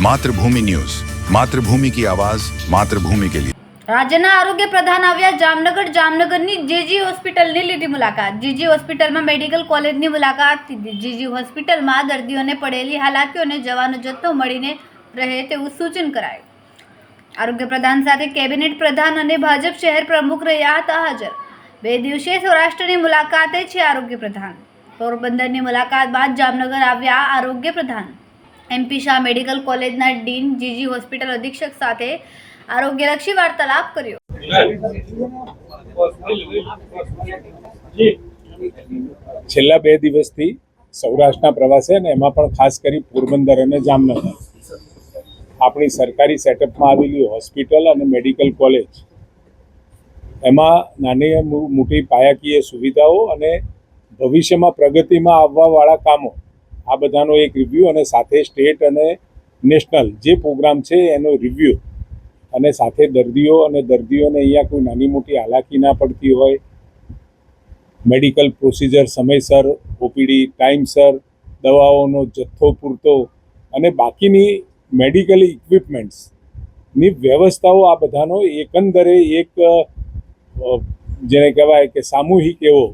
मातृभूमि न्यूज, मातृभूमि की आवाज, मातृभूमि के लिए। રાજ્યના આરોગ્ય પ્રધાન આવ્યા જામનગરની જીજી હોસ્પિટલની લીધી મુલાકાત। જીજી હોસ્પિટલમાં મેડિકલ કોલેજની મુલાકાત લીધી। જીજી હોસ્પિટલમાં દર્દીઓને પડેલી હાલાકીઓને જવાનો જથ્થો મળીને રહે તેવું સૂચન કરાયું। આરોગ્ય પ્રધાન સાથે કેબિનેટ પ્રધાન અને ભાજપ શહેર પ્રમુખ રહ્યા હતા હાજર। 2 દિવસીય સૌરાષ્ટ્રની મુલાકાતે છે આરોગ્ય પ્રધાન। પોરબંદરની મુલાકાત બાદ જામનગર આવ્યા આરોગ્ય પ્રધાન। એમપી શાહ મેડિકલ કોલેજના ડીન જીજી હોસ્પિટલ અધિક્ષક સાથે આરોગ્યલક્ષી વાર્તાલાપ કર્યો। છેલ્લા 2 દિવસથી સૌરાષ્ટ્રના પ્રવાસે અને એમાં પણ ખાસ કરી પોરબંદર અને જામનગર આપણી સરકારી સેટઅપમાં આવેલી હોસ્પિટલ અને મેડિકલ કોલેજ એમાં નાની મોટી પાયાકીય સુવિધાઓ અને ભવિષ્યમાં પ્રગતિમાં આવવાવાળા કામો આ બધાનો એક રિવ્યૂ અને સાથે સ્ટેટ અને નેશનલ જે પ્રોગ્રામ છે એનો રિવ્યૂ અને સાથે દર્દીઓને અહીંયા કોઈ નાની મોટી હાલાકી ના પડતી હોય, મેડિકલ પ્રોસિજર સમયસર, ઓપીડી ટાઈમસર, દવાઓનો જથ્થો પૂરતો અને બાકીની મેડિકલ ઇક્વિપમેન્ટ્સની વ્યવસ્થાઓ આ બધાનો એકંદરે એક જેને કહેવાય કે સામૂહિક એવો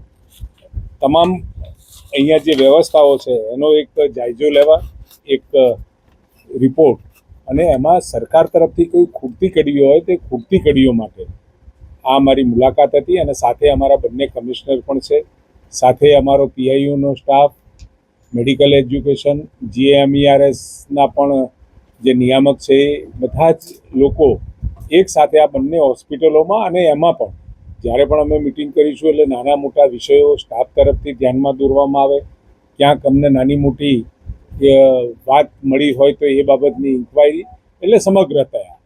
તમામ અહીંયા જે વ્યવસ્થાઓ છે એનો એક જાયજો લેવા એક રિપોર્ટ અને એમાં સરકાર તરફથી કોઈ ખૂટતી કડીઓ હોય તે ખૂટતી કડીઓ માટે આ અમારી મુલાકાત હતી। અને સાથે અમારા બંને કમિશનર પણ છે, સાથે અમારો પીઆઈયુનો સ્ટાફ, મેડિકલ એજ્યુકેશન, GMERSના પણ જે નિયામક છે બધા જ લોકો એક સાથે આ બંને હોસ્પિટલોમાં અને એમાં પણ જ્યારે પણ અમે મિટિંગ કરીશું એટલે નાના મોટા વિષયો સ્ટાફ તરફથી ધ્યાનમાં દોરવામાં આવે, ક્યાંક અમને નાની મોટી વાત મળી હોય તો એ બાબતની ઇન્ક્વાયરી, એટલે સમગ્રતયા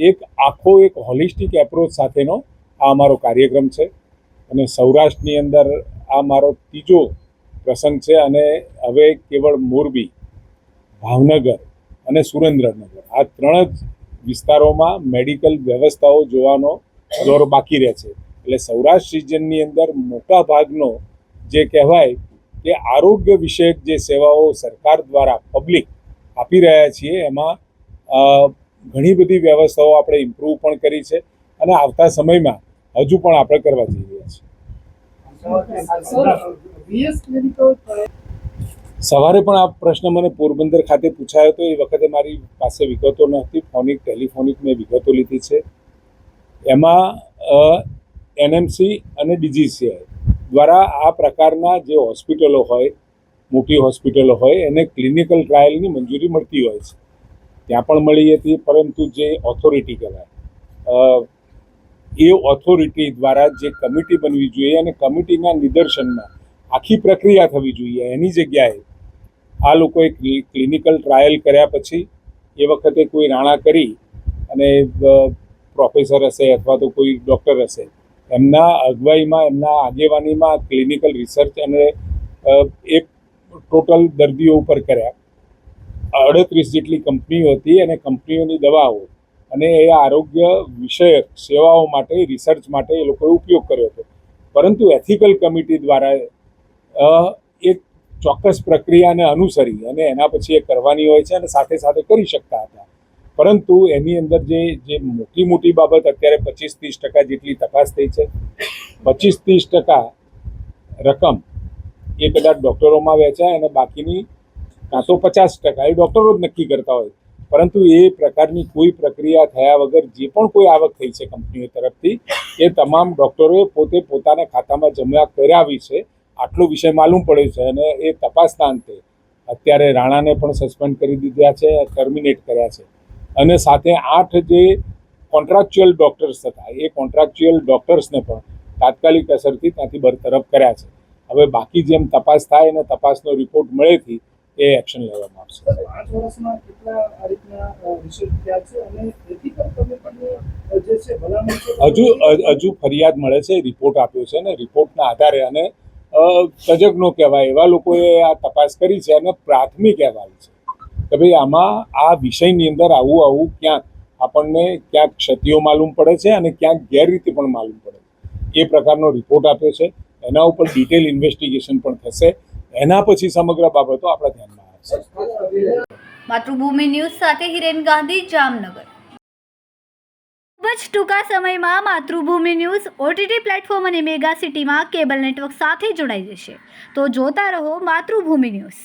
એક આખો એક હોલિસ્ટિક એપ્રોચ સાથેનો આ અમારો કાર્યક્રમ છે। અને સૌરાષ્ટ્રની અંદર આ મારો 3જો પ્રસંગ છે અને હવે કેવળ મોરબી, ભાવનગર અને સુરેન્દ્રનગર આ 3 જ વિસ્તારોમાં મેડિકલ વ્યવસ્થાઓ જોવાનો દોર બાકી રહે છે। એટલે સૌરાષ્ટ્ર રિજનની અંદર મોટા ભાગનો જે કહેવાય કે આરોગ્ય વિષયક જે સેવાઓ સરકાર દ્વારા પબ્લિક આપી રહ્યા છીએ એમાં ઘણી બધી વ્યવસ્થાઓ આપણે ઇમ્પ્રૂવ પણ કરી છે અને આવતા સમયમાં હજુ પણ આપણે કરવા જઈ રહ્યા છીએ। સવારે પણ આ પ્રશ્ન મને પોરબંદર ખાતે પૂછાયો હતો, એ વખતે મારી પાસે વિગતો નહોતી, ટેલિફોનિક મેં વિગતો લીધી છે। એમાં NMC અને DGCI દ્વારા આ પ્રકારના જે હોસ્પિટલો હોય, મોટી હોસ્પિટલો હોય એને ક્લિનિકલ ટ્રાયલની મંજૂરી મળતી હોય છે, ત્યાં પણ મળી હતી। પરંતુ જે ઓથોરિટી કહેવાય એ ઓથોરિટી દ્વારા જે કમિટી બનવી જોઈએ અને કમિટીના નિદર્શનમાં આખી પ્રક્રિયા થવી જોઈએ, એની જગ્યાએ આ લોકોએ ક્લિનિકલ ટ્રાયલ કર્યા પછી એ વખતે કોઈ રાણા કરી અને પ્રોફેસર હશે અથવા તો કોઈ ડૉક્ટર હશે એમના અગવાઈમાં, એમના આગેવાનીમાં ક્લિનિકલ રિસર્ચ અને એક ટોટલ દર્દીઓ ઉપર કર્યા। 38 જેટલી કંપનીઓ હતી અને કંપનીઓની દવાઓ અને એ આરોગ્ય વિષયક સેવાઓ માટે, રિસર્ચ માટે એ લોકોએ ઉપયોગ કર્યો હતો। પરંતુ એથિકલ કમિટી દ્વારા એક ચોક્કસ પ્રક્રિયાને અનુસરી અને એના પછી એ કરવાની હોય છે અને સાથે સાથે કરી શકતા હતા। પરંતુ એની અંદર જે મોટી બાબત અત્યારે 25-30% જેટલી તપાસ થઈ છે, 25-30% રકમ એ કદાચ ડૉક્ટરોમાં વેચાય અને બાકીની કાં તો 50% એ ડૉક્ટરો જ નક્કી કરતા હોય। પરંતુ એ પ્રકારની કોઈ પ્રક્રિયા થયા વગર જે પણ કોઈ આવક થઈ છે કંપનીઓ તરફથી એ તમામ ડૉક્ટરોએ પોતે પોતાના ખાતામાં જમા કરાવી છે, આટલો વિષય માલુમ પડ્યો છે। અને એ તપાસના અંતે અત્યારે રાણાને પણ સસ્પેન્ડ કરી દીધા છે, ટર્મિનેટ કર્યા છે અને સાથે 8 જે કોન્ટ્રાક્ચ્યુઅલ ડૉક્ટર્સ હતા એ કોન્ટ્રાક્ચ્યુઅલ ડૉક્ટર્સને પણ તાત્કાલિક અસરથી ત્યાંથી બરતરફ કર્યા છે। હવે બાકી જેમ તપાસ થાય અને તપાસનો રિપોર્ટ મળેથી એ એક્શન લેવામાં આવશે। 5 વર્ષમાં કેટલા આ રીતના રિસર્ચ થયા છે અને એથિકલ કમિટીની જે છે ભલામણ છે હજુ ફરિયાદ મળે છે, રિપોર્ટ આપ્યો છે અને રિપોર્ટના આધારે અને તજજ્ઞો કહેવાય એવા લોકોએ આ તપાસ કરી છે અને પ્રાથમિક અહેવાલ છે કે ભાઈ આમાં આ વિષયની અંદર આવું ક્યાંક આપણને ક્યાંક ક્ષતિઓ માલુમ પડે છે અને ક્યાંક ગેરરીતિ પણ માલુમ પડે છે, એ પ્રકારનો રિપોર્ટ આપ્યો છે। એના ઉપર ડિટેલ ઇન્વેસ્ટિગેશન પણ થશે, એના પછી સમગ્ર બાબતો આપણા ધ્યાનમાં માતૃભૂમિ ન્યૂઝ સાથે હિરેન ગાંધી, જામનગર. ખૂબ જ ટૂંકા સમયમાં માતૃભૂમિ ન્યૂઝ OTT પ્લેટફોર્મ અને મેગા સિટીમાં કેબલ નેટવર્ક સાથે જોડાઈ જશે. તો જોતા રહો માતૃભૂમિ ન્યૂઝ.